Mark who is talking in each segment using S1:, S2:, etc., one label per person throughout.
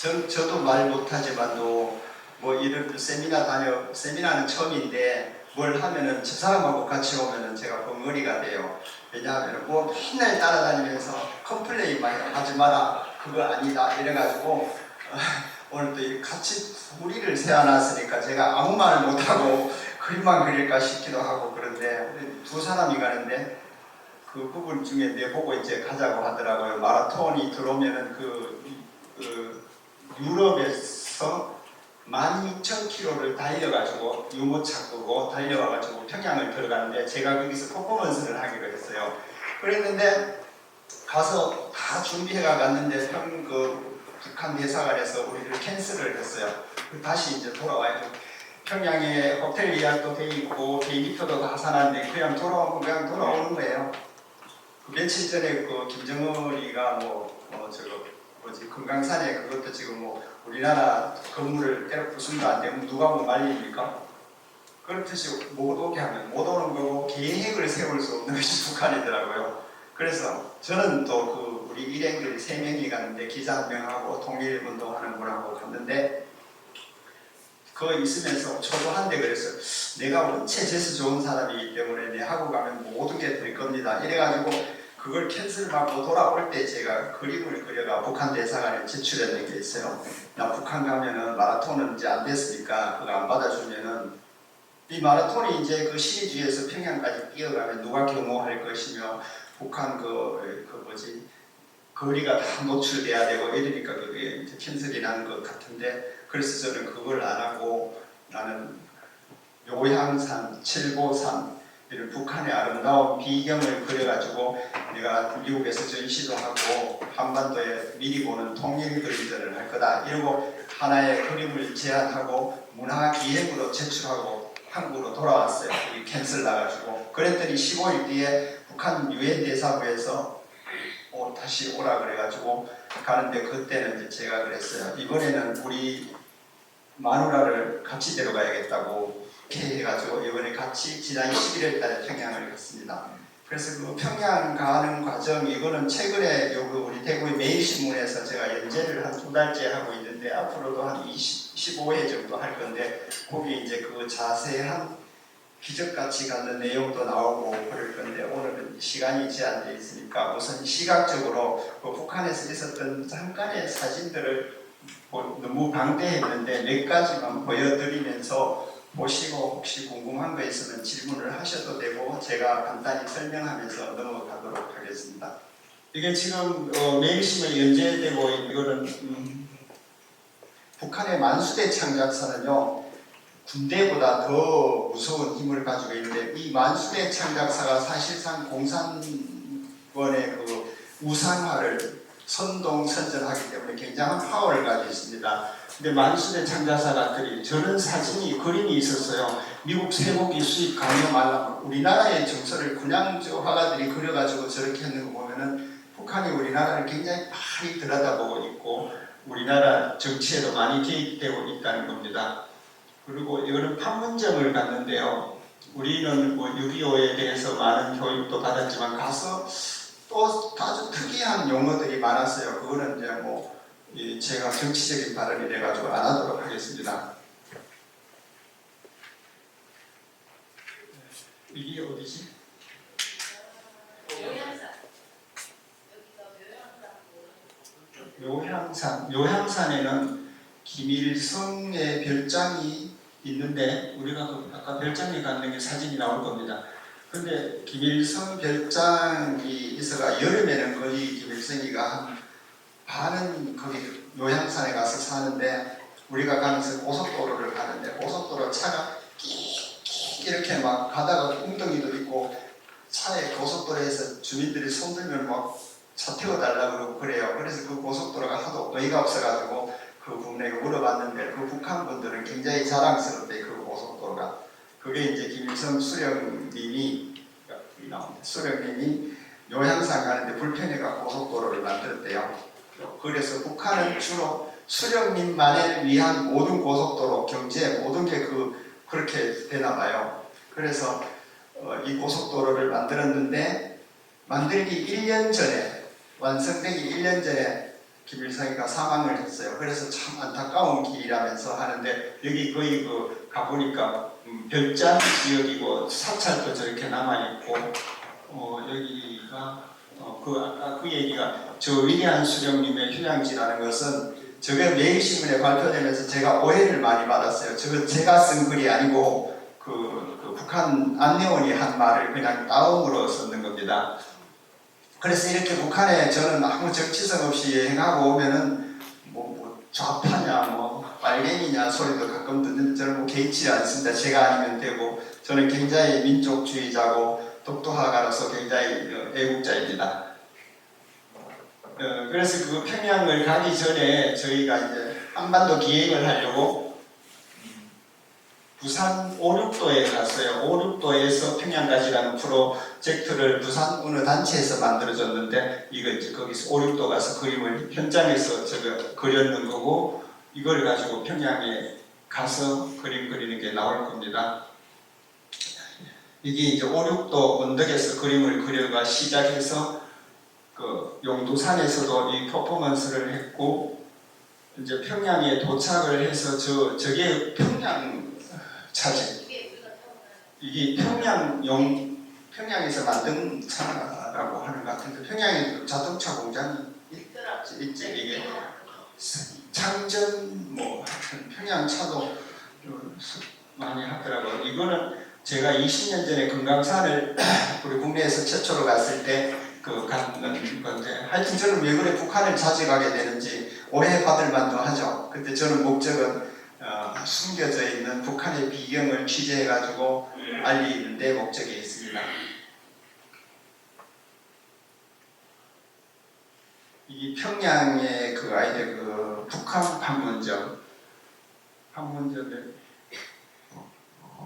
S1: 저도 말 못하지만도 뭐 이런 세미나는 처음인데 뭘 하면은 저 사람하고 같이 오면은 제가 벙어리가 돼요. 왜냐하면 뭐 맨날 따라다니면서 컴플레인만 하지 마라, 그거 아니다 이래가지고 오늘 또 같이 우리를 세워놨으니까 제가 아무 말 못하고 그림만 그릴까 싶기도 하고 그런데 두 사람이 가는데 그 부분 중에 내보고 이제 가자고 하더라고요. 마라톤이 들어오면은 그 유럽에서 12,000km를 달려가지고 유모차 끄고 달려와가지고 평양을 들어가는데 제가 거기서 퍼포먼스를 하기로 했어요. 그랬는데 가서 다 준비해가 갔는데 북한 대사관에서 우리를 캔슬을 했어요. 다시 이제 돌아와야죠. 평양에 호텔 예약도 돼 있고 비행기표도 다 사놨는데 그냥 돌아오는 거예요. 며칠 전에 그 김정은이가 금강산에 그것도 지금 뭐 우리나라 건물을 때려 부순도 안 되면 누가 뭐 말립니까? 그렇듯이 못 오게 하면 못 오는 거고 계획을 세울 수 없는 것이 북한이더라고요. 그래서 저는 또 우리 일행들 3명이 갔는데 기자 1명하고 통일운동하는 분하고 갔는데 그거 있으면서 저도 한데 그랬어요. 내가 원체 재수 좋은 사람이기 때문에 내 하고 가면 모든 게 될 겁니다. 이래가지고 그걸 캔슬받고 돌아올 때 제가 그림을 그려가 북한 대사관에 제출했는 게 있어요. 나 북한 가면은 마라톤은 이제 안 됐으니까 그거 안 받아주면은 이 마라톤이 이제 그 시리즈에서 평양까지 뛰어가면 누가 경호할 것이며 북한 거리가 다 노출돼야 되고 이러니까 그게 이제 캔슬이 나는 것 같은데 그래서 저는 그걸 안 하고 나는 요향산, 칠보산 이런 북한의 아름다운 비경을 그려가지고 내가 미국에서 전시도 하고 한반도에 미리 보는 통일 그림들을 할 거다 이러고 하나의 그림을 제안하고 문화기획으로 제출하고 한국으로 돌아왔어요. 여기 캔슬 나가지고 그랬더니 15일 뒤에 북한 유엔 대사부에서 다시 오라 그래가지고 가는데 그때는 이제 제가 그랬어요. 이번에는 우리 마누라를 같이 데려가야겠다고 이렇게 해가지고 이번에 같이 지난 11월 달에 평양을 갔습니다. 그래서 그 평양 가는 과정 이거는 최근에 우리 대구의 매일신문에서 제가 연재를 한 2달째 하고 있는데 앞으로도 한 15회 정도 할 건데 거기 이제 그 자세한 기적같이 갖는 내용도 나오고 그럴 건데 오늘은 시간이 제한되어 있으니까 우선 시각적으로 북한에서 있었던 잠깐의 사진들을 너무 방대했는데 몇 가지만 보여드리면서 보시고 혹시 궁금한 거 있으면 질문을 하셔도 되고 제가 간단히 설명하면서 넘어가도록 하겠습니다. 이게 지금 매일신문에 연재되고 이거는 북한의 만수대 창작사는요 군대보다 더 무서운 힘을 가지고 있는데 이 만수대 창작사가 사실상 공산권의 그 우상화를 선동선전하기 때문에 굉장한 파워를 가지고 있습니다. 근데 만수대 창작사들이 저런 사진이 그림이 있었어요. 미국 쇠고기 수입 강요 말라 우리나라의 정서를 그냥 저 화가들이 그려가지고 저렇게 하는 거 보면은 북한이 우리나라를 굉장히 많이 들여다보고 있고 우리나라 정치에도 많이 개입되고 있다는 겁니다. 그리고 이거는 판문점을 갔는데요. 우리는 뭐 6.25에 대해서 많은 교육도 받았지만 가서 또 아주 특이한 용어들이 많았어요. 그거는 이제 뭐 제가 정치적인 발언이 돼가지고 안 하도록 하겠습니다. 이게 어디지? 묘향산에는 김일성의 별장이 있는데 우리가 아까 별장에 갔는 게 사진이 나올 겁니다. 근데 김일성 별장이 있어가 여름에는 거의 김일성이가 한 반은 거기 요양산에 가서 사는데 우리가 가면서 고속도로를 가는데 고속도로 차가 끼 이렇게 막 가다가 웅덩이도 있고 차에 고속도로에서 주민들이 손들면 막 차 태워달라고 그러고 그래요. 그래서 그 고속도로가 하도 어이가 없어가지고 그 부분에 물어봤는데 그 북한 분들은 굉장히 자랑스럽대 그 고속도로가. 그게 이제 김일성 수령님이 요양산 가는데 불편해가 고속도로를 만들었대요. 그래서 북한은 주로 수령님만을 위한 모든 고속도로, 경제 모든 게 그렇게 되나 봐요. 그래서 이 고속도로를 만들었는데 만들기 1년 전에 완성되기 1년 전에 김일성이가 사망을 했어요. 그래서 참 안타까운 길이라면서 하는데 여기 거의 그 가보니까 별장 지역이고 사찰도 저렇게 남아있고 여기가 아까 그 얘기가 저 위대한 수령님의 휴양지라는 것은 저게 매일신문에 발표되면서 제가 오해를 많이 받았어요. 저거 제가 쓴 글이 아니고 그 북한 안내원이 한 말을 그냥 따옴으로 썼는 겁니다. 그래서 이렇게 북한에 저는 아무 정치성 없이 여행하고 오면은 뭐 좌파냐 뭐 빨갱이냐 소리도 가끔 듣는데 저는 뭐 개의치 않습니다. 제가 아니면 되고 저는 굉장히 민족주의자고 독도화가로서 굉장히 애국자입니다. 그래서 그 평양을 가기 전에 저희가 이제 한반도 기획을 하려고 부산 5,6도에 갔어요. 5,6도에서 평양까지라는 프로젝트를 부산 어느 단체에서 만들어줬는데 이거 이제 거기서 5,6도 가서 그림을 현장에서 저거 그렸는 거고 이걸 가지고 평양에 가서 그림 그리는 게 나올 겁니다. 이게 이제 5,6도 언덕에서 그림을 그려가 시작해서 그 용두산에서도 이 퍼포먼스를 했고 이제 평양에 도착을 해서 저게 평양 차지. 이게 평양에서 만든 차라고 하는 것 같은데 평양에 자동차 공장이 있지 이게 창전 뭐 평양 차도 많이 하더라고요. 이거는 제가 20년 전에 금강산을 우리 국내에서 최초로 갔을 때 가는 건데 하여튼 저는 왜 그래 북한을 자주 가게 되는지 오해받을 만도 하죠. 근데 저는 목적은 숨겨져 있는 북한의 비경을 취재해가지고 알리는 데 목적이 있습니다. 이 평양의 그 아이들 북한 판문점에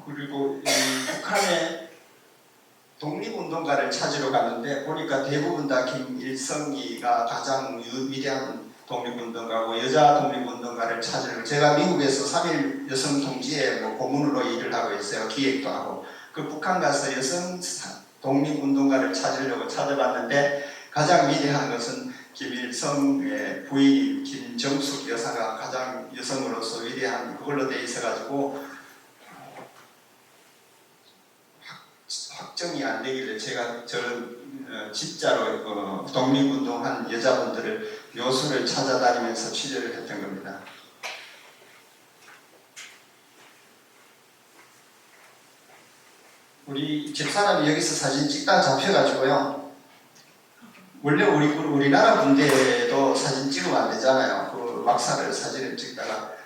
S1: 그리고 이 북한의 독립운동가를 찾으러 갔는데 보니까 대부분 다 김일성이가 가장 위대한 독립운동가고 여자 독립운동가를 찾으러 제가 미국에서 3.1 여성 통지에 고문으로 일을 하고 있어요. 기획도 하고 그 북한 가서 여성 독립운동가를 찾으려고 찾아봤는데 가장 위대한 것은 김일성의 부인 김정숙 여사가 가장 여성으로서 위대한 그걸로 돼 있어가지고 확정이 안 되길래 제가 저런 진짜로 독립운동한 여자분들을 묘소를 찾아다니면서 취재를 했던 겁니다. 우리 집사람이 여기서 사진 찍다가 잡혀가지고요. 원래 우리나라 군대에도 사진 찍으면 안 되잖아요. 그 막사를 사진을 찍다가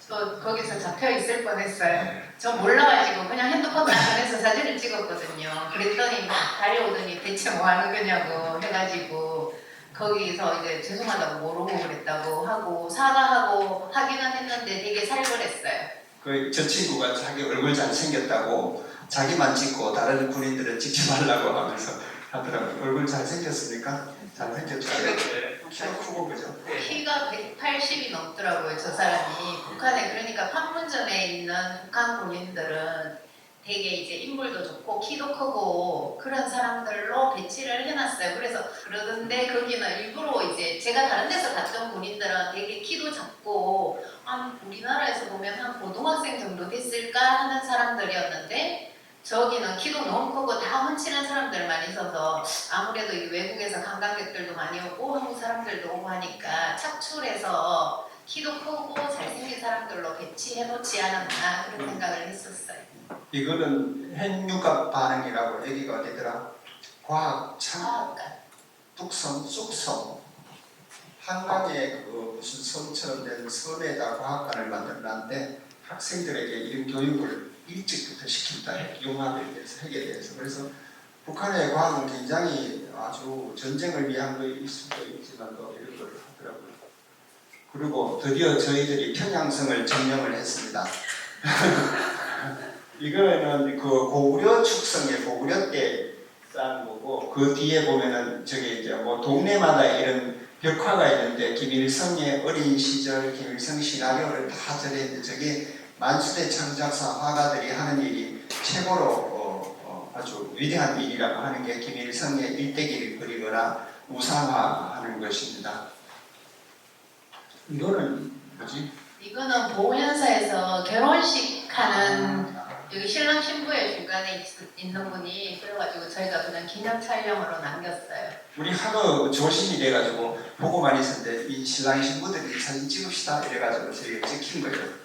S2: 저 거기서 잡혀 있을 뻔했어요. 저 몰라가지고 그냥 핸드폰 안에서 사진을 찍었거든요. 그랬더니 막 달려오더니 대체 뭐 하는 거냐고 해가지고 거기서 이제 죄송하다고 모르고 그랬다고 하고 사과하고 하기는 했는데 되게 살벌했어요.
S1: 저 친구가 자기 얼굴 잘생겼다고 자기만 찍고 다른 군인들은 찍지 말라고 하면서 하더라고요. 얼굴 잘생겼으니까 잘생겼죠. 키가 크고 그죠?
S2: 키가 180이 넘더라고요. 저 사람이. 북한에 그러니까 판문점에 있는 북한 군인들은 되게 이제 인물도 좋고 키도 크고 그런 사람들로 배치를 해놨어요. 그래서 그러던데 거기는 일부러 이제 제가 다른 데서 갔던 군인들은 되게 키도 작고 우리나라에서 보면 한 고등학생 정도 됐을까 하는 사람들이었는데 저기는 키도 너무 크고 다 훤칠한 사람들만 있어서 아무래도 외국에서 관광객들도 많이 오고 한국 사람들도 오고 하니까 착출해서 키도 크고 잘생긴 사람들로 배치해놓지 않았나 그런 생각을 했었어요.
S1: 이거는 핵융합 반응이라고 얘기가 되더라. 과학, 창, 뚝섬, 쑥섬 한강에 무슨 섬처럼 된 섬에다 과학관을 만들었는데 학생들에게 이런 교육을 일찍부터 시킨다. 융합에 대해서 핵에 대해서. 그래서 북한의 과학은 굉장히 아주 전쟁을 위한 거일 수도 있지만 또 이런 걸 하더라고요. 그리고 드디어 저희들이 평양성을 점령을 했습니다. 이거는 그 고구려 축성의 고구려 때 쌓은 거고 그 뒤에 보면은 저기 이제 동네마다 이런 벽화가 있는데 김일성의 어린 시절 김일성 시나리오를 다 저랬는데 저게 만수대 창작사 화가들이 하는 일이 최고로 아주 위대한 일이라고 하는 게 김일성의 일대기를 그리거나 우상화하는 것입니다. 이거는 뭐지?
S2: 이거는 보훈연사에서 결혼식 하는 여기 신랑 신부의 중간에 있는 분이 그래가지고 저희가 그냥 기념 촬영으로 남겼어요.
S1: 우리 하도 조심이 돼가지고 보고만 있었는데 이 신랑 신부들이 사진 찍읍시다 이래가지고 저희가 찍힌 거예요.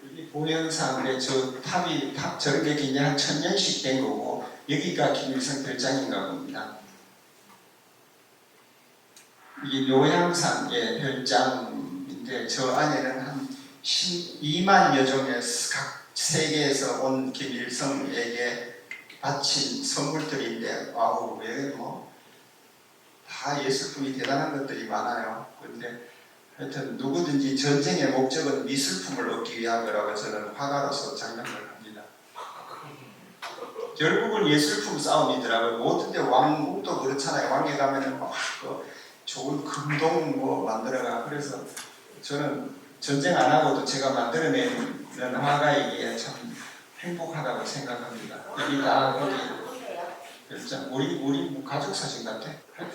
S1: 이 보현상의 저 탑 저런 게 굉장히 한 1000년씩 된 거고 여기가 김일성 별장인가 봅니다. 이게 묘향상의 별장인데 저 안에는 한 12만여 종의 각 세계에서 온 김일성에게 바친 선물들인데 아우 왜 뭐 다 예술품이 대단한 것들이 많아요. 그런데 하여튼 누구든지 전쟁의 목적은 미술품을 얻기 위한 거라고 저는 화가로서 장담을 합니다. 결국은 예술품 싸움이더라고요. 모든 데 왕국도 그렇잖아요. 왕에 가면은 막 좋은 금동 뭐 만들어가. 그래서 저는 전쟁 안 하고도 제가 만들어내는 화가이기에 참 행복하다고 생각합니다. 여기 다 우리 가족 사진 같아.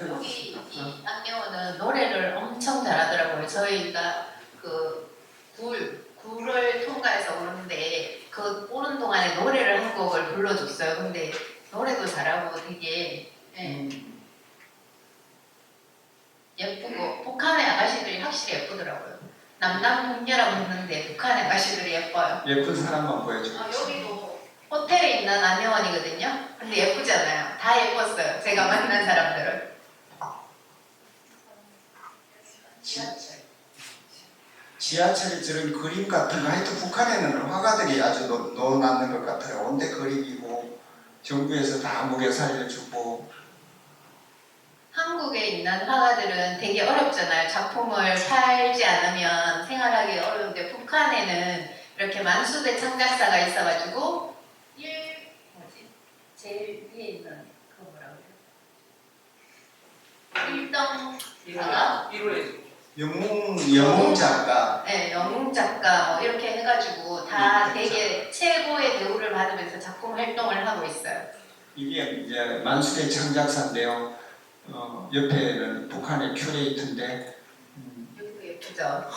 S2: 여기 이 안경은 노래를 엄청 잘하더라고요. 저희가 그 굴을 통과해서 오는데 그 오는 동안에 노래를 한 곡을 불러줬어요. 근데 노래도 잘하고 되게 예쁘고 북한의 아가씨들이 확실히 예쁘더라고요. 남남북녀라고 했는데 북한의 아가씨들이 예뻐요.
S1: 예쁜 사람만 보여줘.
S2: 여기도 호텔에 있는 안녕원이거든요. 근데 예쁘잖아요. 다 예뻤어요. 제가 만난 사람들은.
S1: 지하철에 저런 그림 같은 거 하여튼 북한에는 화가들이 아주 넣어놨는 것 같아요. 온데 그림이고 정부에서 다 무게 살려주고.
S2: 한국에 있는 화가들은 되게 어렵잖아요. 작품을 팔지 않으면 생활하기 어려운데 북한에는 이렇게 만수대 창작사가 있어가지고 제일 위에 있는 그거 뭐라고 해요? 일동 화가?
S1: 영웅 작가.
S2: 네, 영웅 작가 뭐 이렇게 해가지고 다 되게 최고의 대우를 받으면서 작품 활동을 하고 있어요.
S1: 이게 이제 만수대 창작사인데요. 옆에는 북한의 큐레이터인데
S2: 여기도 예쁘죠?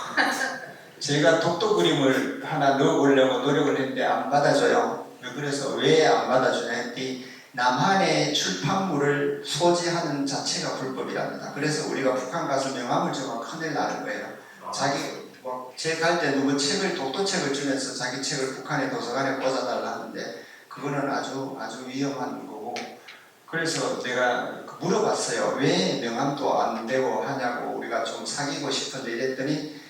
S1: 제가 독도 그림을 하나 넣어보려고 노력을 했는데 안 받아줘요. 그래서 왜 안 받아주냐 했더니 남한의 출판물을 소지하는 자체가 불법이랍니다. 그래서 우리가 북한 가서 명함을 주면 큰일 나는 거예요. 제 갈 때 누구 책을 독도책을 주면서 자기 책을 북한의 도서관에 꽂아달라 하는데 그거는 아주 위험한 거고. 그래서 내가 물어봤어요. 왜 명함도 안 되고 하냐고. 우리가 좀 사귀고 싶은데 이랬더니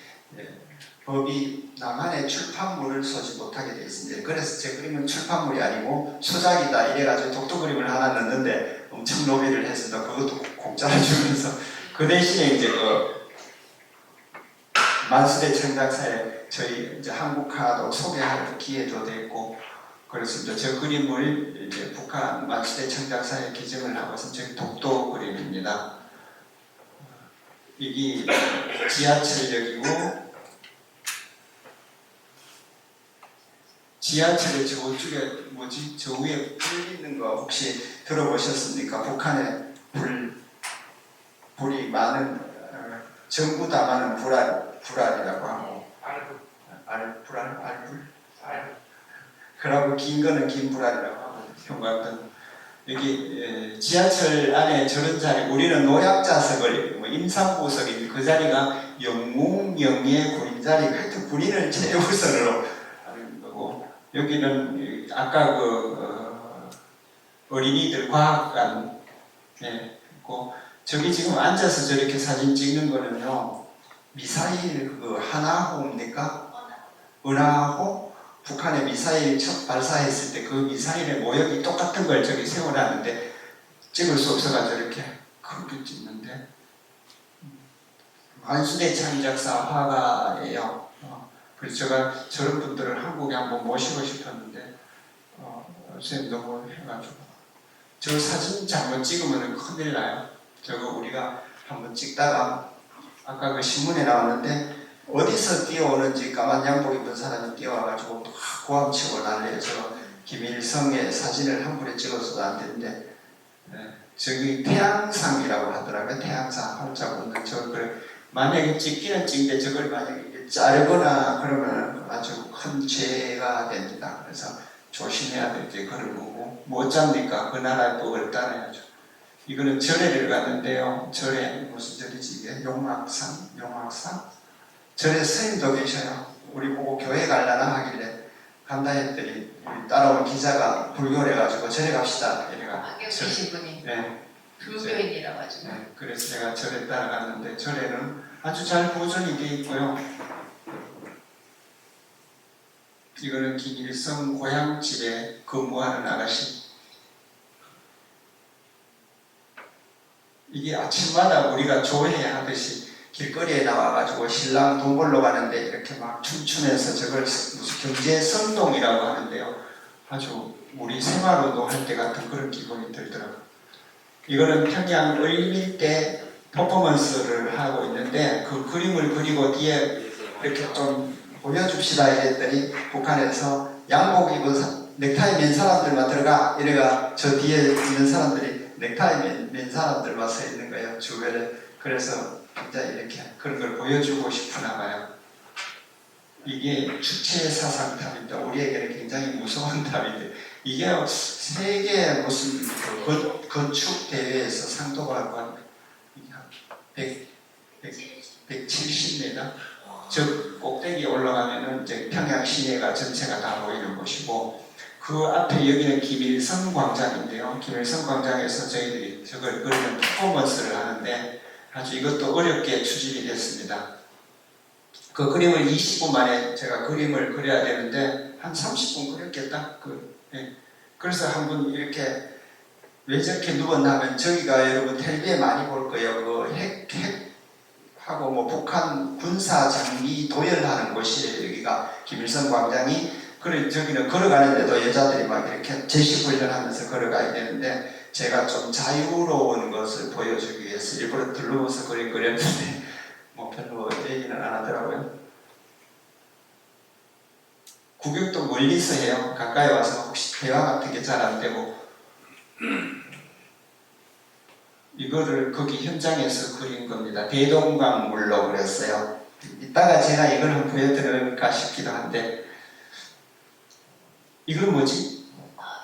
S1: 법이 남한의 출판물을 소지 못하게 되어 있습니다. 그래서 제 그림은 출판물이 아니고 수작이다 이래가지고 독도 그림을 하나 넣는데 엄청 로비를 했습니다. 그것도 공짜로 주면서 그 대신에 이제 만수대 창작사에 저희 이제 한국화도 소개할 기회도 됐고 그렇습니다. 저 그림을 이제 북한 만수대 창작사에 기증을 하고서 저희 독도 그림입니다. 이게 지하철역이고 지하철의 저쪽에 뭐지? 저 위에 불 있는 거 혹시 들어보셨습니까? 북한에 불이 많은 전부 다 많은 불알이라고 하고 알불 그러고 긴 거는 긴 불알이라고 하고 형광등 여기 지하철 안에 저런 자리 우리는 노약자석을 임산부석인 그 자리가 영웅영예 군인 자리가 하여튼 군인을 최우선으로 하는 거고 여기는 아까 어린이들 과학관 있고 저기 지금 앉아서 저렇게 사진 찍는 거는요 미사일 하나호입니까? 은하호? 북한의 미사일 첫 발사했을 때 그 미사일의 모형이 똑같은 걸 저기 세워놨는데 찍을 수 없어가지고 이렇게 크게 찍는데 만수대 창작사 화가예요. 그래서 제가 저런 분들을 한국에 한번 모시고 싶었는데 선생님 너무 해가지고 저 사진 잘못 찍으면 큰일 나요. 저거 우리가 한번 찍다가 아까 그 신문에 나왔는데 어디서 뛰어오는지 까만 양복 입은 사람이 뛰어와가지고 고함치고 난리에서 김일성의 사진을 한 번에 찍어서도 안 되는데 저기 태양상이라고 하더라고요. 태양상 활짝 웃는 저걸 만약에 찍기는 찍는데 저걸 만약에 자르거나 그러면 아주 큰 죄가 됩니다. 그래서 조심해야 될 게 그런 거고 못 잡니까? 그 나라의 법을 따라야죠. 이거는 절에를 갔는데요. 절에 무슨 절이지 이게? 용악산? 절에 스님도 계셔요. 우리 보고 교회 갈라나 하길래 간다 했더니 따라온 기자가 불교를 해가지고 절에 갑시다 이래가
S2: 안경 쓰신 분이
S1: 네.
S2: 불교인이라고 하죠.
S1: 네, 그래서 제가 절에 따라갔는데 절에는 아주 잘 보존이 되어 있고요. 이거는 김일성 고향집에 근무하는 아가씨. 이게 아침마다 우리가 조회하듯이 길거리에 나와가지고 신랑 돈 벌러 가는데 이렇게 막 춤추면서 저걸 무슨 경제선동이라고 하는데요. 아주 우리 생활운동 할 때 같은 그런 기분이 들더라고요. 이거는 평양 을밀대 퍼포먼스를 하고 있는데 그 그림을 그리고 뒤에 이렇게 좀 보여줍시다 이랬더니 북한에서 양복 입은 넥타이 맨 사람들만 들어가 이래가 저 뒤에 있는 사람들이 넥타이 맨 사람들만 서 있는 거예요. 주변에. 그래서 진짜 이렇게 그런 걸 보여주고 싶으나 봐요. 이게 주체 사상탑입니다. 우리에게는 굉장히 무서운 탑인데 이게 세계 무슨 건축 대회에서 상도 받고 170m 즉 꼭대기에 올라가면은 이제 평양 시내가 전체가 다 보이는 곳이고 그 앞에 여기는 김일성 광장인데요. 김일성 광장에서 저희들이 저걸 그리는 퍼포먼스를 하는데 아주 이것도 어렵게 추진이 됐습니다. 그 그림을 20분 만에 제가 그림을 그려야 되는데 한 30분 그렸겠다. 그래서 한번 이렇게 왜 저렇게 누웠나 하면 저기가 여러분 텔레비에 많이 볼 거예요. 그 핵하고 뭐 북한 군사 장비 도열하는 곳이에요. 여기가 김일성 광장이. 그래 저기는 걸어가는데도 여자들이 막 이렇게 제식 훈련하면서 걸어가야 되는데 제가 좀 자유로운 것을 보여주기 위해서 일부러 둘러서 그림 그렸는데 뭐 별로 얘기는 안 하더라고요. 구경도 멀리서 해요. 가까이 와서 혹시 대화 같은 게 잘 안 되고 이거를 거기 현장에서 그린 겁니다. 대동강물로 그렸어요. 이따가 제가 이걸 한번 보여드릴까 싶기도 한데 이건 뭐지?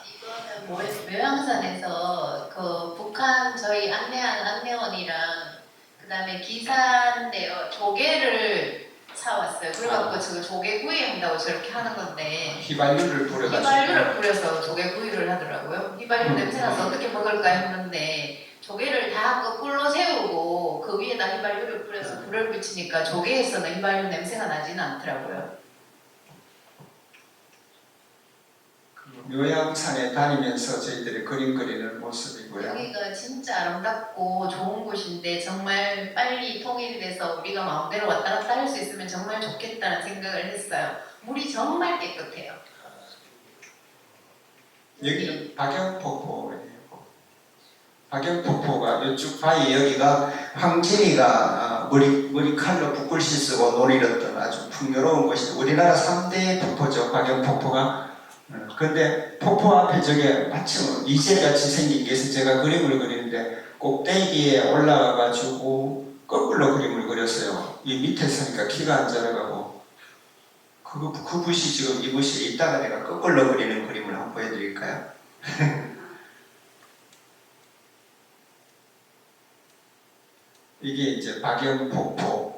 S2: 이거는 묘양산에서 그 북한 저희 안내한 안내원이랑 그 다음에 기사인데요. 조개를 사왔어요. 그래갖고 저 조개구이 한다고 저렇게 하는 건데
S1: 휘발유를 뿌려가지고
S2: 휘발유를 뿌려서 조개구이를 하더라고요. 휘발유 냄새나서 어떻게 먹을까 했는데 조개를 다 거꾸로 세우고 그 위에다 휘발유를 뿌려서 불을 붙이니까 조개에서는 휘발유 냄새가 나지는 않더라고요.
S1: 묘양산에 다니면서 저희들이 그림 그리는 모습이고요.
S2: 여기가 진짜 아름답고 좋은 곳인데 정말 빨리 통일돼서 우리가 마음대로 왔다 갔다 할 수 있으면 정말 좋겠다는 생각을 했어요. 물이 정말 깨끗해요.
S1: 여기는 박영폭포예요. 박영폭포가 이쪽 바위 여기가 황진이가 머리칼로 붓글씨 쓰고 놀이렸던 아주 풍요로운 곳이죠. 우리나라 3대 폭포죠. 박영폭포가. 근데 폭포 앞에 저게 마침 이젤같이 생긴 게 있어서 제가 그림을 그리는데 꼭대기에 올라가가지고 거꾸로 그림을 그렸어요. 이 밑에 서니까 키가 안 자라가고 그 붓이 지금 이 붓이 이따가 내가 거꾸로 그리는 그림을 한번 보여드릴까요? 이게 이제 박영폭포.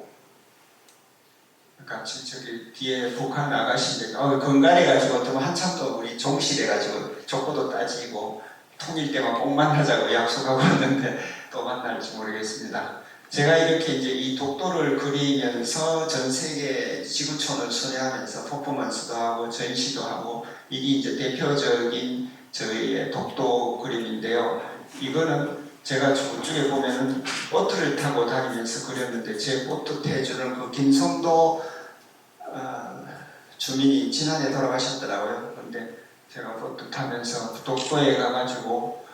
S1: 같이 저기 뒤에 북한 아가씨인데 건강해가지고 또 한참 또 우리 종실해가지고 족보도 따지고 통일 때만 꼭 만나자고 약속하고 왔는데 또 만날지 모르겠습니다. 제가 이렇게 이제 이 독도를 그리면서 전 세계 지구촌을 순회하면서 퍼포먼스도 하고 전시도 하고 이게 이제 대표적인 저희의 독도 그림인데요. 이거는 제가 저쪽에 보면은 보트를 타고 다니면서 그렸는데 제 보트 태주는 그 김성도 주민이 지난해 돌아가셨더라고요. 근데 제가 보트 타면서 독도에 가가지고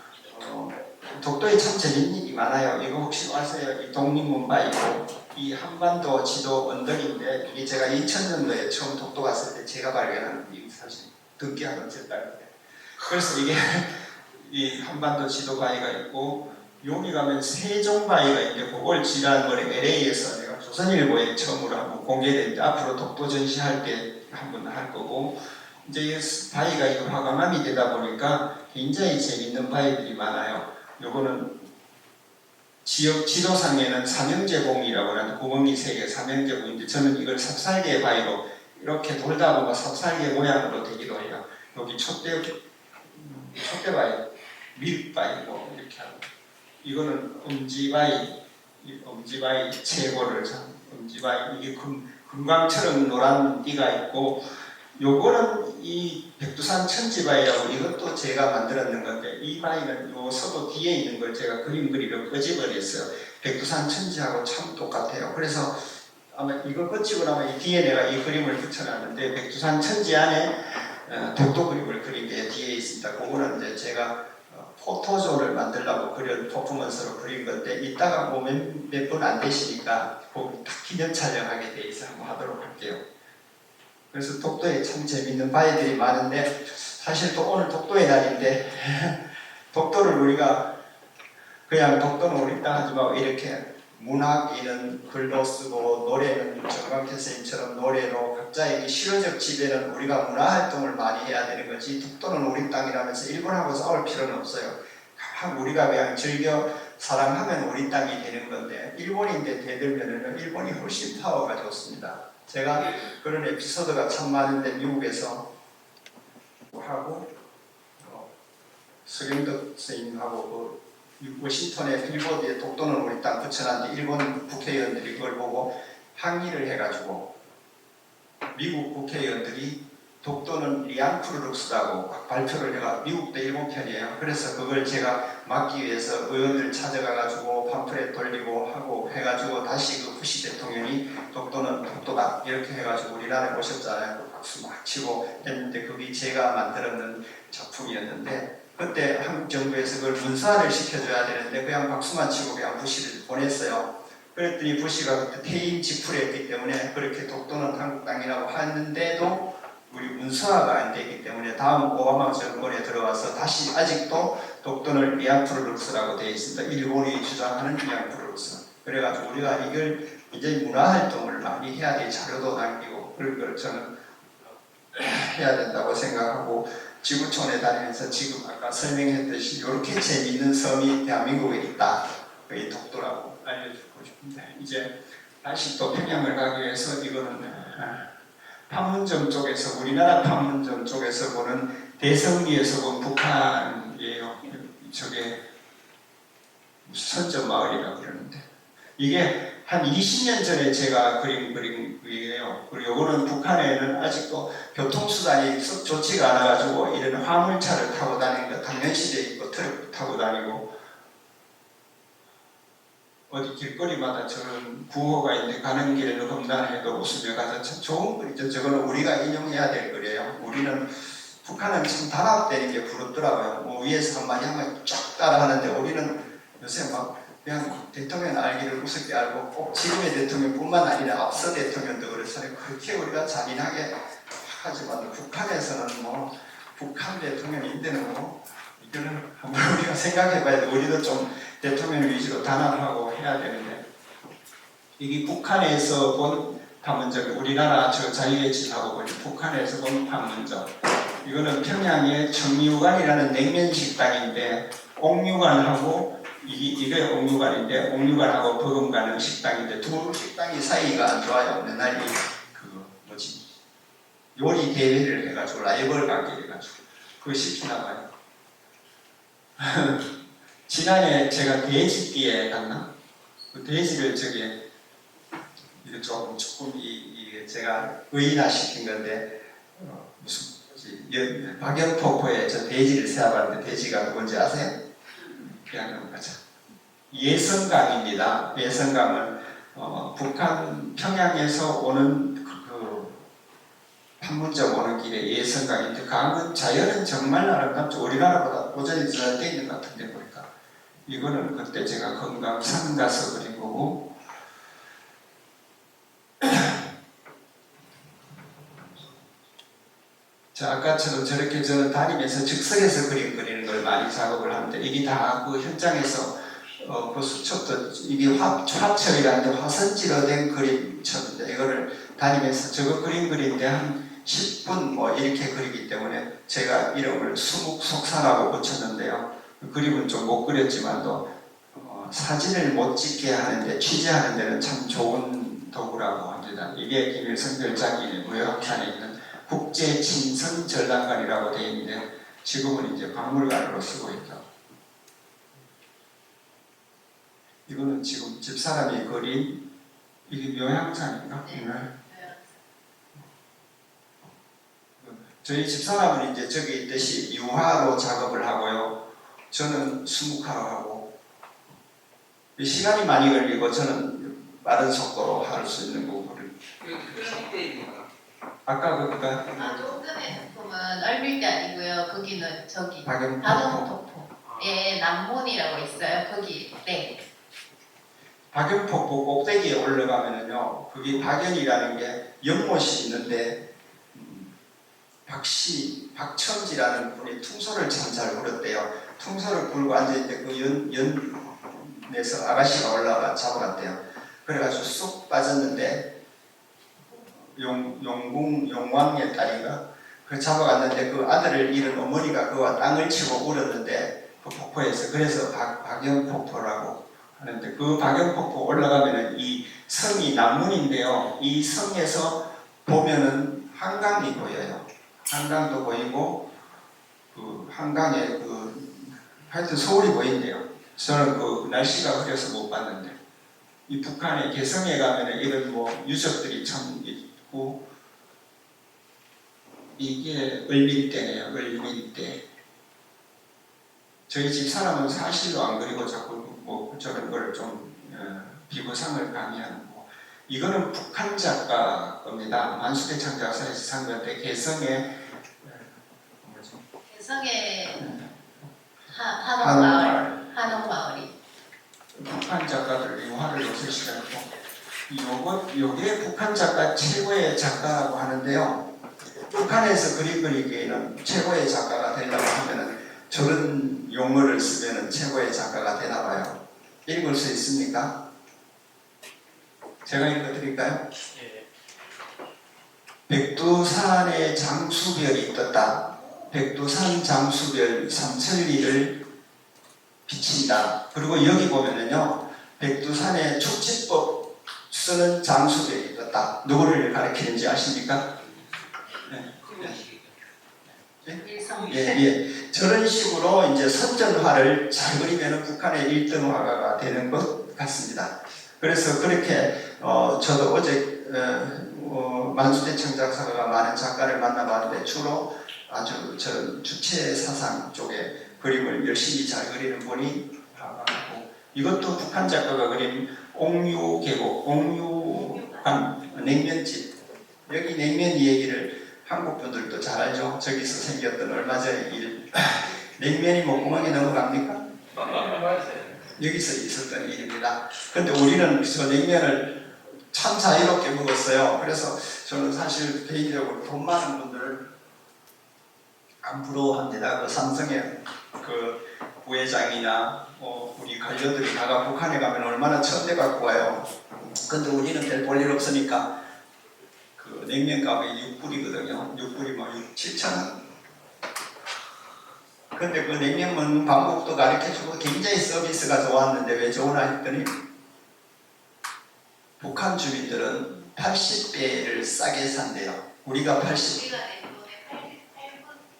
S1: 독도에 참 재밌는 일이 많아요. 이거 혹시 아세요? 이 독립문바이고 이 한반도 지도 언덕인데 이게 제가 2000년도에 처음 독도 갔을 때 제가 발견한 이 사실 등기하던 제 딸인데 그래서 이게 이 한반도 지도 바위가 있고, 여기 가면 세종 바위가 있는데 그걸 지난번에 LA에서 내가 조선일보에 처음으로 한번 공개됐는데 앞으로 독도 전시할 때 한번 할 거고, 이제 이 바위가 이 화강암이 되다 보니까 굉장히 재밌는 바위들이 많아요. 요거는 지역 지도상에는 삼형제봉이라고 하는 구멍이 3개 삼형제봉인데, 저는 이걸 삽살개 바위로 이렇게 돌다 보면 삽살개 모양으로 되기도 해요. 여기 촛대바위, 밀바위고 이렇게 하고, 이거는 엄지바위 최고를 엄지바위, 이게 금강처럼 노란 띠가 있고, 요거는 이 백두산 천지바위라고, 이것도 제가 만들었는 건데, 이 바위는 요 서도 뒤에 있는 걸 제가 그림을 끄집어냈어요. 백두산 천지하고 참 똑같아요. 그래서 아마 이거 거치고 나면 이 뒤에 내가 이 그림을 붙여놨는데, 백두산 천지 안에 독도 그림을 그린 게 뒤에 있습니다. 그거는 이제 제가 포토존을 만들려고 그린 퍼포먼스로 그린 건데, 이따가 보면 몇 분 안 되시니까 꼭 기념 촬영하게 돼 있어 한번 하도록 할게요. 그래서 독도에 참 재밌는 바위들이 많은데, 사실 또 오늘 독도의 날인데 독도를 우리가 그냥 독도는 우리 땅 하지 말고 이렇게 문학인은 글도 쓰고 노래는 정광태 선생님처럼 노래로 각자의 실효적 지배는 우리가 문화활동을 많이 해야 되는 거지, 독도는 우리 땅이라면서 일본하고 싸울 필요는 없어요. 우리가 그냥 즐겨 사랑하면 우리 땅이 되는 건데, 일본인데 대들면은 일본이 훨씬 파워가 좋습니다. 제가 그런 에피소드가 참 많은데, 미국에서 하고 서경덕 선생님하고 워싱턴의 빌보드에 독도는 우리 땅 붙여놨는데, 일본 국회의원들이 그걸 보고 항의를 해가지고 미국 국회의원들이 독도는 리앙프루룩스라고 발표를 해가, 미국도 일본 편이에요. 그래서 그걸 제가 막기 위해서 의원들 찾아가가지고 팜플렛 돌리고 하고 해가지고, 다시 그 부시 대통령이 독도는 독도다 이렇게 해가지고 우리나라에 오셨잖아요. 박수 막 치고 했는데, 그게 제가 만들었는 작품이었는데, 그때 한국 정부에서 그걸 문사를 시켜줘야 되는데 그냥 박수만 치고 그냥 부시를 보냈어요. 그랬더니 부시가 그때 퇴임 직후했기 때문에 그렇게 독도는 한국 땅이라고 하는데도 우리 문서화가 안 되기 때문에 다음 오바마 정권에 들어와서 다시 아직도 독도는 리앙프루룩스라고 되어 있습니다. 일본이 주장하는 리앙프루룩스. 그래가지고 우리가 이걸 이제 문화활동을 많이 해야 돼. 자료도 남기고 그런 걸 저는 해야 된다고 생각하고, 지구촌에 다니면서 지금 아까 설명했듯이 이렇게 재미있는 섬이 대한민국에 있다. 이 독도라고 알려주고 싶은데, 이제 다시 또 평양을 가기 위해서 이거는 판문점 쪽에서, 우리나라 판문점 쪽에서 보는 대성리에서 본 북한이에요. 저게 선전 마을이라고 그러는데, 이게 한 20년 전에 제가 그린 그림이에요. 그리고 요거는 북한에는 아직도 교통수단이 썩 좋지가 않아가지고 이런 화물차를 타고 다니는 거, 당연시대에 있고 트럭 타고 다니고, 어디 길거리마다 저런 구호가 있는데 가는 길에는 험난해도 웃으며 가자. 참 좋은 글이죠. 저거는 우리가 인용해야 될 글이에요. 우리는, 북한은 참 단합되는 게 부럽더라고요. 뭐 위에서 한마디 하면 쫙 따라하는데, 우리는 요새 막 그냥 대통령 알기를 우습게 알고, 꼭 지금의 대통령뿐만 아니라 앞서 대통령도 그렇잖아요. 그렇게 우리가 잔인하게 하지만, 북한에서는 뭐 북한 대통령인데는 뭐 이거는 한번 우리가 생각해봐야 돼. 우리도 좀 대통령 위주로 단합하고 해야 되는데, 이게 북한에서 본 판문점, 우리나라 저 자유예술하고 보니 북한에서 본 판문점. 이거는 평양의 청류관이라는 냉면 식당인데, 옥류관하고 이게 옥류관인데, 옥류관하고 버금가는 식당인데, 두 식당이 사이가 안 좋아요. 맨날 요리 대회를 해가지고 라이벌 관계 해가지고 그거 시키나 봐요. 지난해 제가 돼지띠에 갔나? 그 돼지를 저기 이거 조금 제가 의인화 시킨 건데, 무슨 박영포포에 저 돼지를 세워봤는데, 돼지가 누군지 아세요? 그냥 넘어가자. 예성강입니다. 예성강은 북한 평양에서 오는 판문점 오는 길에 예성강인데, 강은 자연은 정말 아름답죠. 우리나라보다 오전이 잘 돼 있는 것 같은데 보니까. 이거는 그때 제가 금강산 가서 그린 거고, 자, 아까처럼 저렇게 저는 다니면서 즉석에서 그림 그리는 걸 많이 작업을 하는데 이게 다 그 현장에서 그 수첩도 이게 화철이라는데 화선지로 된 그림첩인데 이거를 다니면서 저거 그림 그리는데 한 10분 뭐 이렇게 그리기 때문에 제가 이름을 수묵속사라고 붙였는데요. 그 그림은 좀 못 그렸지만도 사진을 못 찍게 하는데 취재하는 데는 참 좋은 도구라고 합니다. 이게 김일성 별장이 무역산에 있는 국제친선전람관이라고 되어 있는데 지금은 이제 박물관으로 쓰고 있다. 이거는 지금 집사람이 그린 이게 묘향산인가?
S2: 네.
S1: 저희 집사람은 이제 저기 있듯이 유화로 작업을 하고요. 저는 수묵화로 하고 시간이 많이 걸리고 저는 빠른 속도로 할 수 있는 부분을 아까 그니까
S2: 조금의 작품은 얼밀대 아니고요. 거기는 저기
S1: 박영포
S2: 박영폭포. 예, 남문이라고 있어요. 거기. 네.
S1: 박연폭포 꼭대기에 올라가면은요, 거기 박연이라는 게 연못이 있는데 박천지라는 분이 퉁소를 참 잘 불었대요. 퉁소를 불고 앉아있는데 그 연에서 아가씨가 올라가 잡아갔대요. 그래가지고 쑥 빠졌는데 용왕의 딸인가? 그 잡아갔는데 그 아들을 잃은 어머니가 그와 땅을 치고 울었는데 그 폭포에서 그래서 박연폭포라고 하는데 그 박영폭포 올라가면은 이 성이 남문인데요. 이 성에서 보면은 한강이 보여요. 한강도 보이고 그 한강에 하여튼 서울이 보인대요. 저는 그 날씨가 흐려서 못 봤는데 이 북한의 개성에 가면은 이런 뭐 유적들이 참 있고 이게 을밀대네요. 을밀대. 저희 집 사람은 사실로 안 그리고 자꾸 뭐 저런 걸 좀 비구상을 강의하는 거. 이거는 북한 작가 겁니다. 만수대창 작사에서 산 건데 개성의
S2: 한옥마을이
S1: 북한 작가들 유화를 요새 시작했고 요게 북한 작가 최고의 작가라고 하는데요. 북한에서 그림 그리기에는 최고의 작가가 되려고 하면은 저런 용어를 쓰면은 최고의 작가가 되나 봐요. 읽을 수 있습니까? 제가 읽어드릴까요?
S3: 예.
S1: 백두산에 장수별이 떴다. 백두산 장수별 삼천리를 비친다. 그리고 여기 보면은요, 백두산에 축지법 쓰는 장수별이 떴다. 누구를 가리키는지 아십니까? 예. 저런 식으로 이제 선전화를 잘 그리면 북한의 1등 화가가 되는 것 같습니다. 그래서 그렇게 저도 어제 만수대청 작가가 많은 작가를 만나봤는데 주로 아주 저런 주체 사상 쪽에 그림을 열심히 잘 그리는 분이 화가고 이것도 북한 작가가 그린 옥류계곡, 옥류관 냉면집. 여기 냉면 얘기를 한국 분들도 잘 알죠. 저기서 생겼던 얼마 전에 일. 냉면이 목구멍에 넘어갑니까? 여기서 있었던 일입니다. 근데 우리는 저 냉면을 참 자유롭게 먹었어요. 그래서 저는 사실 개인적으로 돈 많은 분들을 안 부러워합니다. 그 삼성의 그 부회장이나 우리 관료들이 다가 북한에 가면 얼마나 천대 갖고 와요. 근데 우리는 별 볼 일 없으니까 그 냉면값이 6불이거든요. 6불이 뭐 6, 7천 원. 근데 그 냉면 먹는 방법도 가르쳐주고 굉장히 서비스가 좋았는데 왜 좋으나 했더니 북한 주민들은 80배를 싸게 산대요. 우리가 80.
S2: 우리가 내 돈의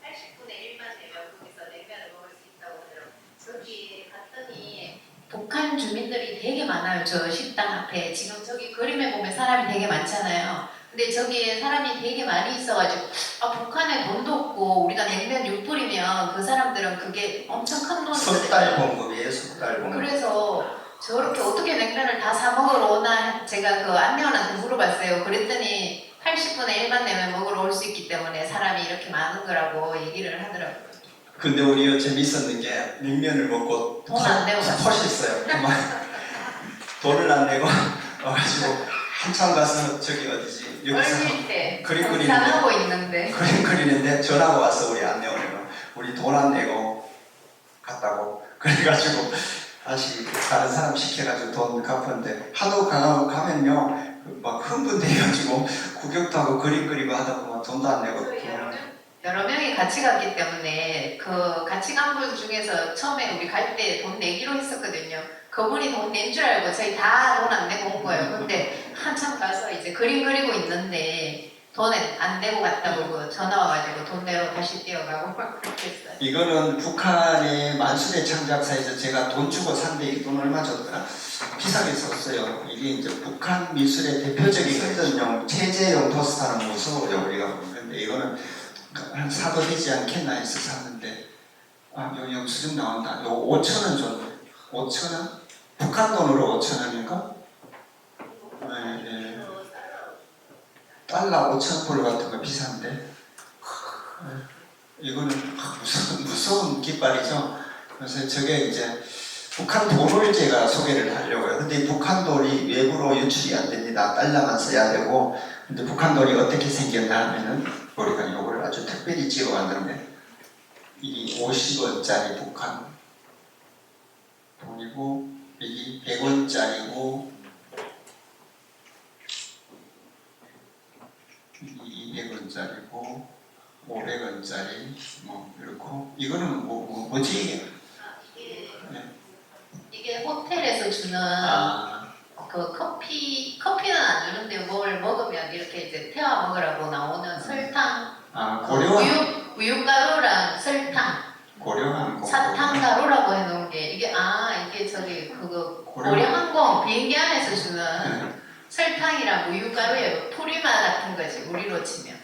S2: 80분의 1만 내면 거기서 냉면을 먹을 수 있다고 하더라고요. 저기 갔더니 북한 주민들이 되게 많아요. 저 식당 앞에 지금 저기 그림에 보면 사람이 되게 많잖아요. 근데 저기에 사람이 되게 많이 있어가지고 북한에 돈도 없고 우리가 냉면 6불이면 그 사람들은 그게 엄청 큰 돈이거든요.
S1: 석달 봉급이에요. 석달 봉급.
S2: 그래서 저렇게 어떻게 냉면을 다 사 먹으러 오나 제가 그 안내원한테 물어봤어요. 그랬더니 80분의 1만 내면 먹으러 올 수 있기 때문에 사람이 이렇게 많은 거라고 얘기를 하더라고요.
S1: 근데 우리가 재밌었는 게 냉면을 먹고
S2: 돈 안 내고 갔어요.
S1: 퍼셨어요. 돈을 안 내고 와가지고 한참 가서 저기 어디지 여기서
S2: 어릴 때
S1: 그림 그리는데
S2: 상하고 있는데
S1: 그림 그리는데 전화가 왔어. 우리 안내원에는 우리 돈 안 내고 갔다고. 그래가지고 다시 다른 사람 시켜가지고 돈 갚았는데 하도 가면요 막 흥분돼가지고 구경도 하고 그림 그리고 하다 보면 돈도 안 내고
S2: 여러 명이 같이 갔기 때문에 그 같이 간 분 중에서 처음에 우리 갈 때 돈 내기로 했었거든요. 그분이 돈 낸 줄 알고 저희 다 돈 안 내고 온 거예요. 근데 한참 가서 이제 그림 그리고 있는데 돈 안 내고 갔다고 그 전화 와가지고 돈 내러 다시 뛰어가고 막 그렇게 했어요.
S1: 이거는 북한의 만수대 창작사에서 제가 돈 주고 산데 이 돈 얼마 줬더라? 비싸게 썼어요. 이게 이제 북한 미술의 대표적인 흔전용 체제용 토스타는 무서워요 우리가. 근데 이거는 한 사도 되지 않겠나 해서 샀는데 요 영수증 나온다. 요 5,000원 줬네. 5,000원? 북한 돈으로 5,000원인가? 네. 달러 5,000불 같은 거 비싼데 이거는 무서운 깃발이죠. 그래서 저게 이제 북한 돈을 제가 소개를 하려고요. 근데 북한 돈이 외부로 유출이 안 됩니다. 달러만 써야 되고. 근데 북한 돈이 어떻게 생겼나 하면은 우리가 이거를 아주 특별히 찍어왔는데 이 50원짜리 북한 돈이고 여기 100원짜리고 200원짜리고 500원짜리 뭐 이렇고 이거는 뭐지?
S2: 이게 호텔에서 주는 그 커피는 안 주는데 뭘 먹으면 이렇게 이제 태워 먹으라고 나오는 설탕,
S1: 고려한
S2: 우유가루랑 설탕,
S1: 고려한
S2: 사탕가루라고 해놓은 게 이게 이게 저기 그거 고려항공 비행기 안에서 주는 설탕이랑 우유가루예요. 프리마 같은 거지 우리로 치면.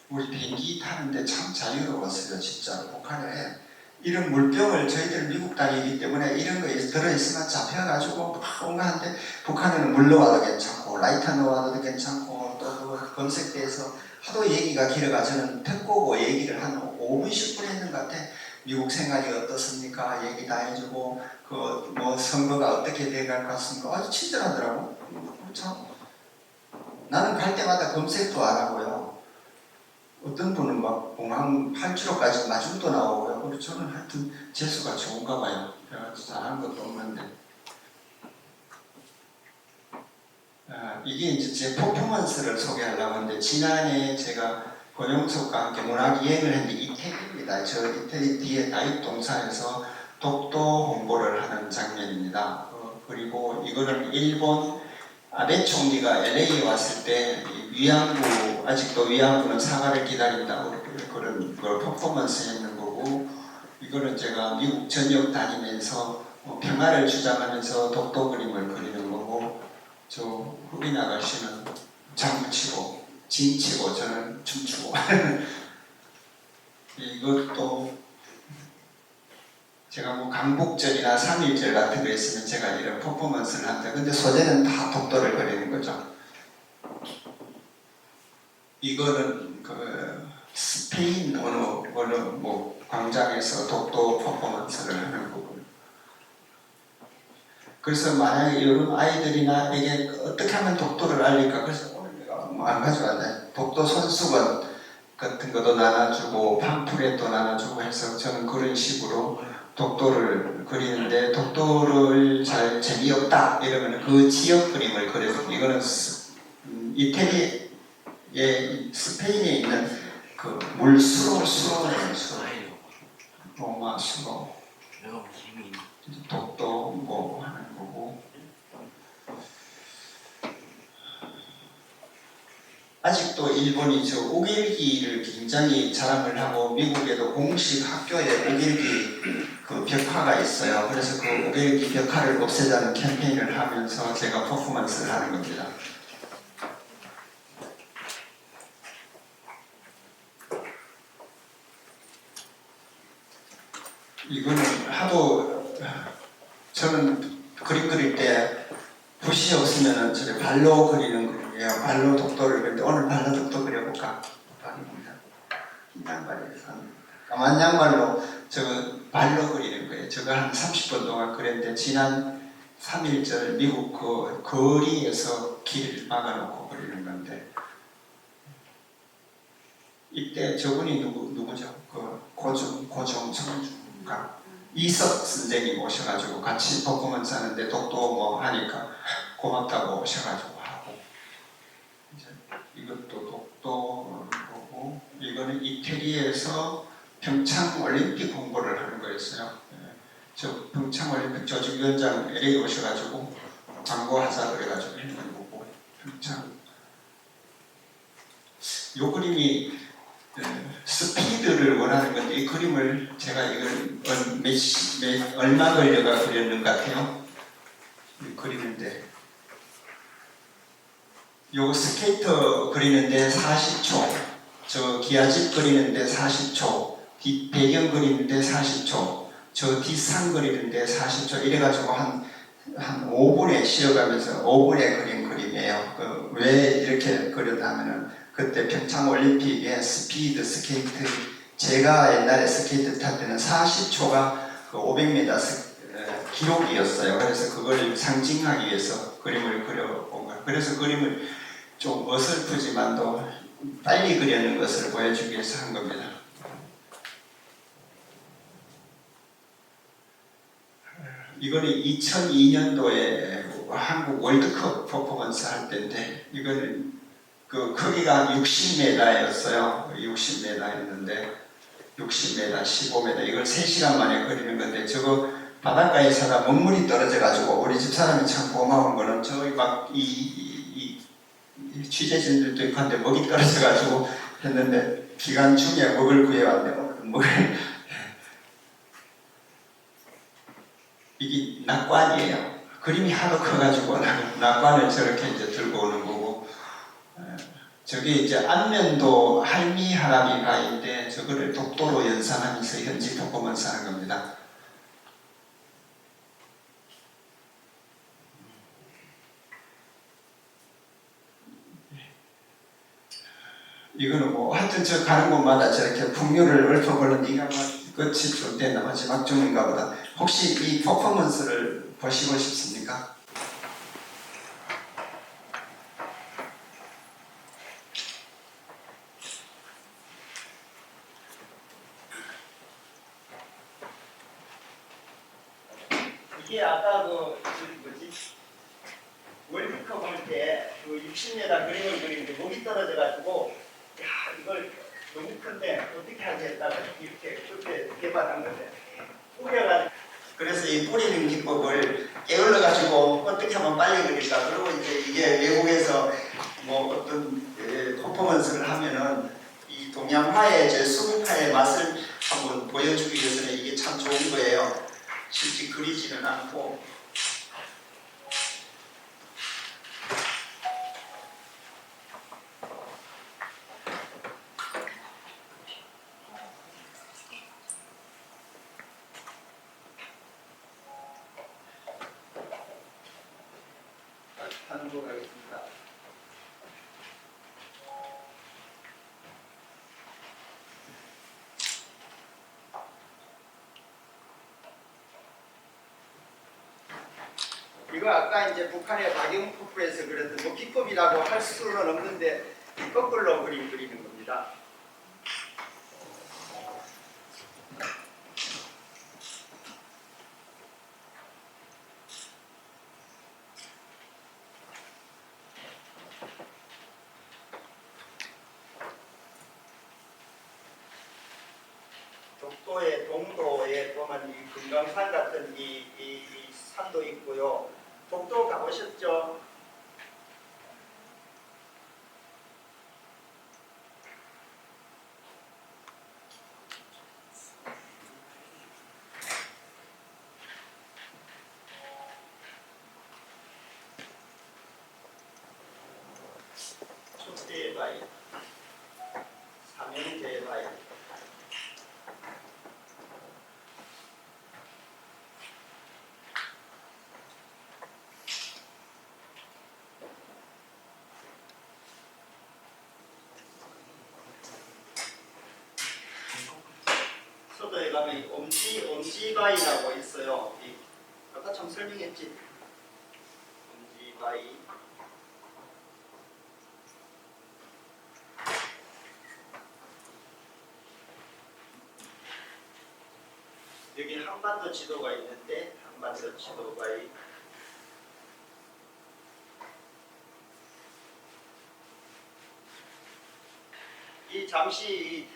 S1: 우리 비행기 타는데 참 자유로웠어요. 진짜 북한에 이런 물병을 저희들 미국 다니기 때문에 이런 거에 들어있으면 잡혀가지고 막 온가한데 북한에는 물 넣어도 괜찮고 라이터 넣어도 괜찮고 또 검색대에서 하도 얘기가 길어가 저는 듣고 얘기를 한 5분 10분 했는 것 같아. 미국 생활이 어떻습니까? 얘기 다 해주고 그 뭐 선거가 어떻게 돼갈 것 같습니까? 아주 친절하더라고. 참 나는 갈 때마다 검색도 안 하고요. 어떤 분은 막 공항 8km까지 마중도 나오고요. 그리고 저는 하여튼 재수가 좋은가 봐요. 내가 잘하는 것도 없는데. 이게 이제 제 퍼포먼스를 소개하려고 하는데 지난해 제가 권영석과 함께 문화기행을 했는데 이태리입니다. 저 이태리 뒤에 다육동산에서 독도 홍보를 하는 장면입니다. 그리고 이거는 일본 아베 총리가 LA에 왔을 때 위안부 아직도 위안부는 사과를 기다린다 그런 걸 퍼포먼스 했는 거고 이거는 제가 미국 전역 다니면서 평화를 주장하면서 독도 그림을 그리는 거고 저 흑인 아가씨는 장구치고 진치고 저는 춤추고 이것도 제가 뭐 강복절이나 3.1절 같은 거 있으면 제가 이런 퍼포먼스를 합니다. 근데 소재는 다 독도를 그리는 거죠. 이거는 그 스페인 어느 뭐 광장에서 독도 퍼포먼스를 하는 거고요. 그래서 만약에 이런 아이들이나 에게 어떻게 하면 독도를 알릴까? 그래서 오늘 내가 뭐 안 가져왔네. 독도 손수건 같은 것도 나눠주고 팜플렛도 나눠주고 해서 저는 그런 식으로 독도를 그리는데 독도를 잘 재미없다 이러면 그 지역 그림을 그려서 이거는 이태리의 스페인에 있는 그 수로네요. 로마 수로 독도 뭐 하는 거고 아직도 일본이 저 오길기를 굉장히 자랑을 하고 미국에도 공식 학교에 오길기 그 벽화가 있어요. 그래서 그 오길기 벽화를 없애자는 캠페인을 하면서 제가 퍼포먼스를 하는 겁니다. 이거는 하도 저는 그림 그릴 때 붓이 없으면 저를 발로 그리는 거예요. 발로 독도를 그리는데 오늘 발로 독도 그려볼까? 발입니다. 긴 양말에서 까만 양말로 저 발로 그리는 거예요. 저거 한 30분 동안 그렸는데 지난 3.1절 미국 그 거리에서 길 막아놓고 그리는 건데 이때 저분이 누구죠? 그 고종성주가 이석 선생님 오셔가지고 같이 퍼포먼스 하는데 독도 뭐 하니까 고맙다고 오셔가지고 하고 이제 이것도 독도고 이거는 이태리에서 평창 올림픽 홍보를 하는 거였어요. 저 평창 올림픽 조직위원장 LA 오셔가지고 광고하자 그래가지고 했는 거고 평창 요 그림이 스피드를 원하는 건데 이 그림을 제가 이걸 얼마 걸려가 그렸는 것 같아요. 이 그리는데 요 스케이터 그리는데 40초, 저 기아집 그리는데 40초, 뒷 배경 그리는데 40초, 저 뒷산 그리는데 40초 이래가지고 한 5분에 쉬어가면서 5분에 그린 그림이에요. 왜 이렇게 그렸냐면은 그때 평창 올림픽에 스피드 스케이트 제가 옛날에 스케이트 탈 때는 40초가 그 500m 기록이었어요. 그래서 그걸 상징하기 위해서 그림을 그려본 거예요. 그래서 그림을 좀 어설프지만도 빨리 그리는 것을 보여주기 위해서 한 겁니다. 이거는 2002년도에 한국 월드컵 퍼포먼스 할 때인데 이거는 그 크기가 60m였어요. 60m였는데 60m, 15m 이걸 3시간 만에 그리는 건데 저거 바닷가에 사다 먹물이 떨어져가지고 우리 집 사람이 참 고마운 거는 저기 막 이 취재진들도 있고 한데 먹이 떨어져가지고 했는데 기간 중에 먹을 구해왔는데 먹을 이게 낙관이에요. 그림이 하도 커가지고 낙관을 저렇게 이제 들고 오는 거고 저게 이제 안면도 할미 할아비 가인데 저거를 독도로 연상하면서 현지 퍼포먼스 하는 겁니다. 이거는 뭐 하여튼 저 가는 곳마다 저렇게 풍류를 읊어보는 네가 뭐 끝이 좀 됐나 마지막 중인가 보다. 혹시 이 퍼포먼스를 보시고 싶습니까? 이게 아까 그 뭐지 월드컵 할 때 그 60m 그림을 그리는데 목이 떨어져가지고 야 이걸 너무 큰데 어떻게 하지 했다가 이렇게 그렇게 개발한 건데 뿌려가지고 그래서 이 뿌리는 기법을 게을러가지고 어떻게 하면 빨리 그릴까 그리고 이제 이게 외국에서 뭐 어떤 퍼포먼스를 하면은 이 동양화의 제 수국화의 맛을 한번 보여주기 위해서는 이게 참 좋은 거예요. 실제 그리지는 않고 하는 거 가겠습니다. 이거 아까 이제 북한의 박영포프에서 그랬던 뭐 기법이라고 할 수는 없는데 거꾸로 그리는 겁니다. 독도의 동도에 보면 이 금강산 같은 이 산도 있고요. 독도 가보셨죠? 촛대바위, 삼형제바위. 소도에 가면 엄지바위라고 있어요. 아까 참 설명했지. 치도가이 여기 한반도 지도가 있는데 한반도 지도가이 이 잠시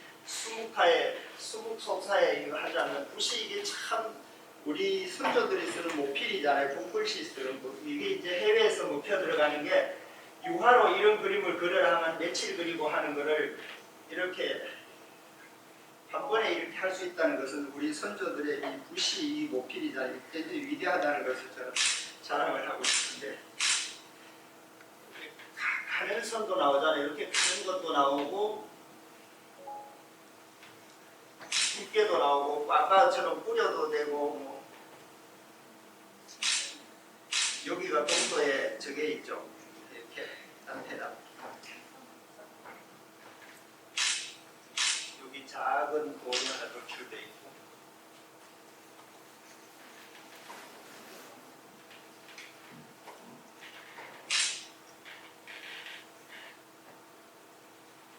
S1: 수묵소사에 이거 하자면 붓이 이게 참 우리 선조들이 쓰는 모필이잖아요. 붓글씨 쓰는 거. 이게 이제 해외에서 묵혀 들어가는 게 유화로 이런 그림을 그려라 하면 며칠 그리고 하는 거를 이렇게 한 번에 이렇게 할 수 있다는 것은 우리 선조들의 이 붓이 이 모필이잖아요. 굉장히 위대하다는 것을 저는 자랑을 하고 싶은데 가는 선도 나오잖아요. 이렇게 가는 것도 나오고 굵게도 나오고 아까처럼 뿌려도 되고 뭐 여기가 동서에 저게 있죠. 이렇게 단테다. 여기 작은 돌이 하나 노출돼 있고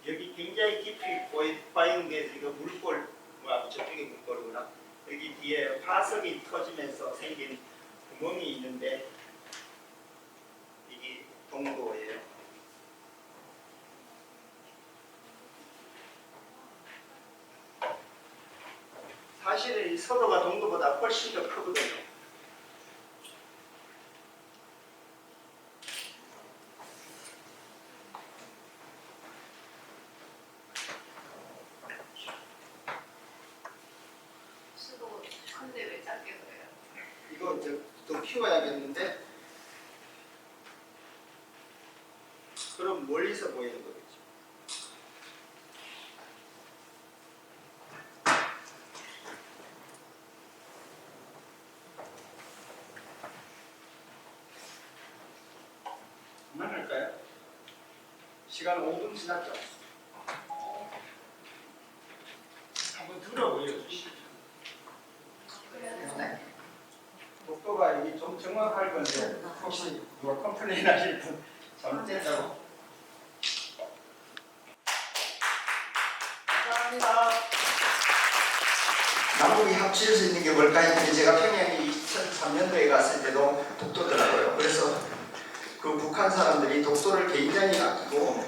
S1: 여기 굉장히 깊이 빠인 게 이거 물골 저쪽에 물거리구나. 여기 뒤에 화석이 터지면서 생긴 구멍이 있는데 이게 동도예요. 사실은 이 서도가 동도보다 훨씬 더 크거든요.
S2: 근데 왜 작게 그래요?
S1: 이거 이제 더 키워야겠는데 그럼 멀리서 보이는 거겠죠. 그만할까요? 시간 5분 지났죠? 한번 들어보여주시죠. 독도가 이게 좀 정확할 건데 혹시 누가 컴플레인 하실 분 잘못됐다고? 감사합니다. 남북이 합칠 수 있는 게 뭘까요? 근데 제가 평양에 2003년도에 갔을 때도 독도더라고요. 그래서 그 북한 사람들이 독도를 굉장히 아끼고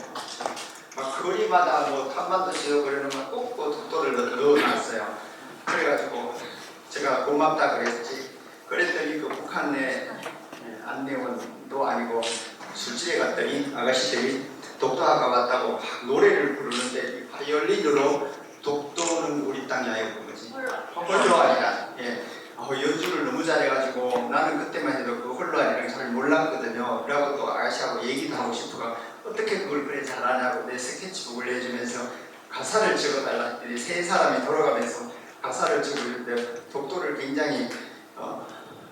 S1: 막 거리마다 뭐 한반도 지역 그러면 꼭 그 독도를 넣어놨어요. 그래가지고 제가 고맙다 그랬지. 그랬더니 그 북한의 안내원도 아니고 술집에 갔더니 아가씨들이 독도학과 왔다고 막 노래를 부르는데 바이올린으로 독도는 우리 땅이야 이런 거지. 홀로 아니라 연주를 너무 잘해가지고 나는 그때만 해도 그 홀로 아니라 잘 몰랐거든요. 그래갖고 또 아가씨하고 얘기도 하고 싶어가 어떻게 그걸 그래 잘하냐고 내 스케치북을 내주면서 가사를 적어달라 했더니 세 사람이 돌아가면서 가사를 적을 때 독도를 굉장히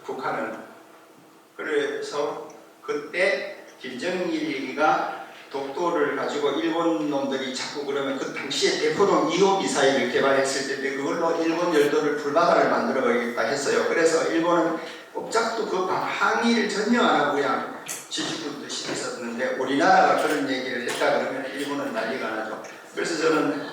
S1: 북한은 그래서 그때 김정일이가 독도를 가지고 일본 놈들이 자꾸 그러면 그 당시에 대포동 2호 미사일을 개발했을 때인데 그걸로 일본 열도를 불바다를 만들어 버리겠다 했어요. 그래서 일본은 꼼짝도 그 항의를 전혀 안 하고 그냥 지지부듯이 했었는데 우리나라가 그런 얘기를 했다 그러면 일본은 난리가 나죠. 그래서 저는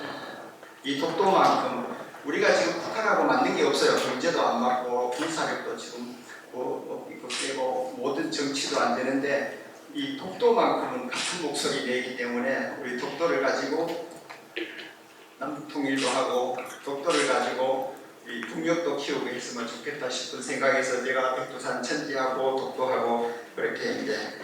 S1: 이 독도만큼 우리가 지금 북한하고 맞는 게 없어요. 경제도 안 맞고 군사력도 지금 이거 깨고 모든 정치도 안 되는데 이 독도만큼은 같은 목소리 내기 때문에 우리 독도를 가지고 남북통일도 하고 독도를 가지고 이 국력도 키우고 했으면 좋겠다 싶은 생각에서 제가 백두산 천지하고 독도하고 그렇게 이제